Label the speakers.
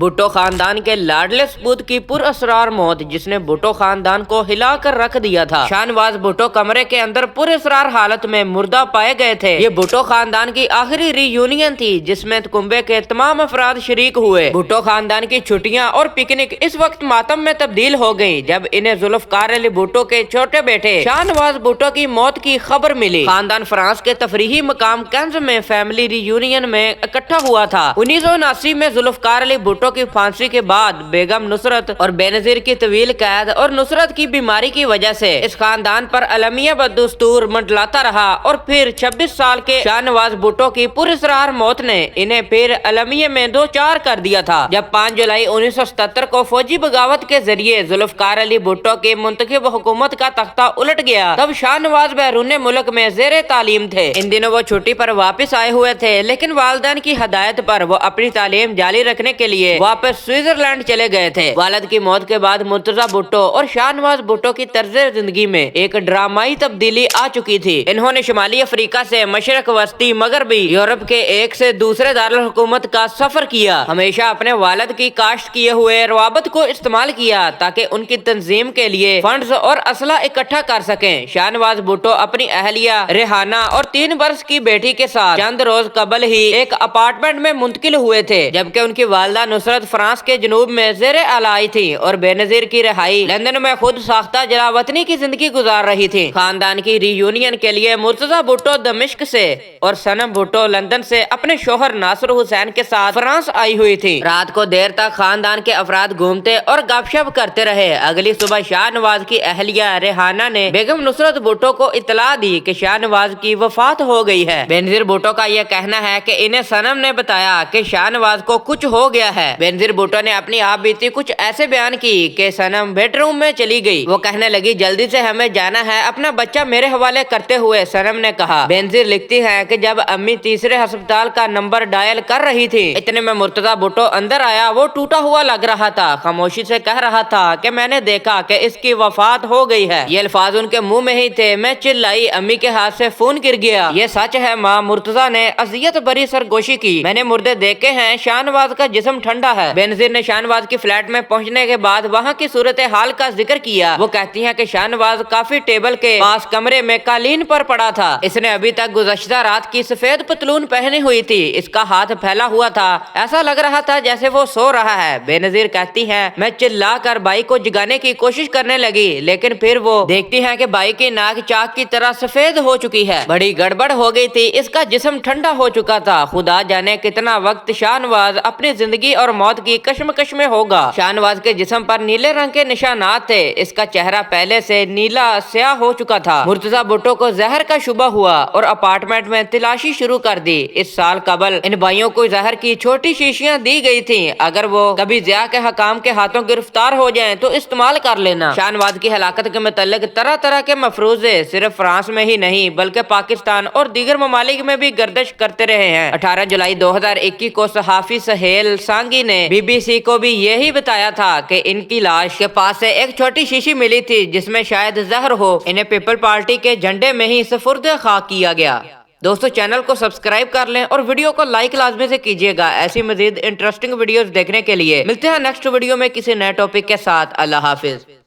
Speaker 1: भुट्टो खानदान के लाडले सपूत की पुरअसरार मौत जिसने भुट्टो खानदान को हिला कर रख दिया था। शाहनवाज भुट्टो कमरे के अंदर पुरअसरार हालत में मुर्दा पाए गए थे। ये भुट्टो खानदान की आखिरी रीयूनियन थी जिसमें कुंबे के तमाम अफराद शरीक हुए। भुट्टो खानदान की छुट्टियां और पिकनिक इस वक्त मातम में तब्दील हो गई जब इन्हें जुल्फकार अली भुट्टो के छोटे बेटे शाहनवाज भुट्टो की मौत की खबर मिली। खानदान फ्रांस के तफरीही मकाम कैंस में फैमिली रीयूनियन में इकट्ठा हुआ था। 1979 में जुल्फकार अली भुट्टो की फांसी के बाद बेगम नुसरत और बेनजीर की तवील कैद और नुसरत की बीमारी की वजह से इस खानदान पर अलमिया बददस्तूर मंडलाता रहा और फिर 26 साल के शाहनवाज भुट्टो की पुरअसरार मौत ने इन्हें फिर अलमिया में दो चार कर दिया था। जब 5 जुलाई 1977 को फौजी बगावत के जरिए जुल्फकार अली भुट्टो की मुंतखब हुकूमत का तख्ता उलट गया तब शाहनवाज बैरून मुल्क में जेर तालीम थे। इन दिनों वो छुट्टी पर वापस आए हुए थे लेकिन वालिदैन की हदायत पर वो अपनी तालीम जारी रखने के लिए वापस स्विट्जरलैंड चले गए थे। वालिद की मौत के बाद मुर्तजा भुट्टो और शाहनवाज भुट्टो की तर्ज जिंदगी में एक ड्रामाई तब्दीली आ चुकी थी। इन्होंने शुमाली अफ्रीका से मशरक वस्ती मगरबी यूरोप के एक से दूसरे दारुल हुकूमत का सफर किया। हमेशा अपने वालिद की काश्त किए हुए रवाबत को इस्तेमाल किया ताकि उनकी तंजीम के लिए फंड्स और असला इकट्ठा कर सकें। शाहनवाज भुट्टो अपनी अहलिया रेहाना और 3 वर्ष की बेटी के साथ चंद रोज कबल ही एक अपार्टमेंट में मुंतकिल हुए थे जबकि उनकी वालदा नुसरत फ्रांस के जनूब में जेर आलाई थी और बेनजीर की रिहाई लंदन में खुद साख्ता जलावतनी की जिंदगी गुजार रही थी। खानदान की रीयूनियन के लिए मुर्तजा भुट्टो दमिश्क से और सनम भुट्टो लंदन से अपने शोहर नासिर हुसैन के साथ फ्रांस आई हुई थी। रात को देर तक खानदान के अफराद घूमते और गपशप करते रहे। अगली सुबह शाहनवाज की अहलिया रेहाना ने बेगम नुसरत भुट्टो को इतला दी कि शाहनवाज की वफात हो गई है। बेनजीर भुट्टो का यह कहना है कि इन्हें सनम ने बताया कि शाहनवाज को कुछ हो गया है। बेनजीर भुट्टो ने अपनी आप बीती कुछ ऐसे बयान की कि सनम बेडरूम में चली गई। वो कहने लगी जल्दी से हमें जाना है, अपना बच्चा मेरे हवाले करते हुए सनम ने कहा। बेनजीर लिखती है कि जब अम्मी तीसरे अस्पताल का नंबर डायल कर रही थी इतने में मुर्तजा भुट्टो अंदर आया। वो टूटा हुआ लग रहा था, खामोशी से कह रहा था कि मैंने देखा कि इसकी वफात हो गई है। ये अल्फाज उनके मुंह में ही थे। मैं चिल्लाई, अम्मी के हाथ से फोन गिर गया। ये सच है माँ, मुर्तजा ने अजियत भरी सरगोशी की। मैंने मुर्दे देखे हैं, शाहनवाज का जिस्म ठंडा है। बेनजीर ने शाहनवाज की फ्लैट में पहुंचने के बाद वहां की सूरत हाल का जिक्र किया। वो कहती हैं कि शाहनवाज काफी टेबल के पास कमरे में कालीन पर पड़ा था। इसने अभी तक गुज़श्ता रात की सफेद पतलून पहनी हुई थी। इसका हाथ फैला हुआ था, ऐसा लग रहा था जैसे वो सो रहा है। बेनजीर कहती है मैं चिल्ला कर भाई को जगाने की कोशिश करने लगी लेकिन फिर वो देखती है कि भाई की नाक चाक की तरह सफेद हो चुकी है। बड़ी गड़बड़ हो गई थी, इसका जिस्म ठंडा हो चुका था। खुदा जाने कितना वक्त शाहनवाज अपनी जिंदगी और मौत की कश्मकश में होगा। शाहनवाज के जिस्म पर नीले रंग के निशानात थे। इसका चेहरा पहले से नीला स्याह हो चुका था। मुर्तजा भुट्टो को जहर का शुबा हुआ और अपार्टमेंट में तलाशी शुरू कर दी। इस साल कबल इन भाइयों को जहर की छोटी शीशियां दी गई थी। अगर वो कभी ज़िया के हकाम के हाथों गिरफ्तार हो जाएं तो इस्तेमाल कर लेना। शाहनवाज की हलाकत के मुतल्लिक तरह तरह के मफरूजे सिर्फ फ्रांस में ही नहीं बल्कि पाकिस्तान और दीगर ममालिक में भी गर्दिश करते रहे हैं। 18 जुलाई 2021 को सहाफी सहेल सांगी ने BBC को भी यही बताया था कि इनकी लाश के पास से एक छोटी शीशी मिली थी जिसमें शायद जहर हो। इन्हें पीपल पार्टी के झंडे में ही सुपुर्द खाक किया गया। दोस्तों चैनल को सब्सक्राइब कर लें और वीडियो को लाइक लाजमी से कीजिएगा। ऐसी मजीद इंटरेस्टिंग वीडियोस देखने के लिए मिलते हैं नेक्स्ट वीडियो में किसी नए टॉपिक के साथ। अल्लाह हाफिज।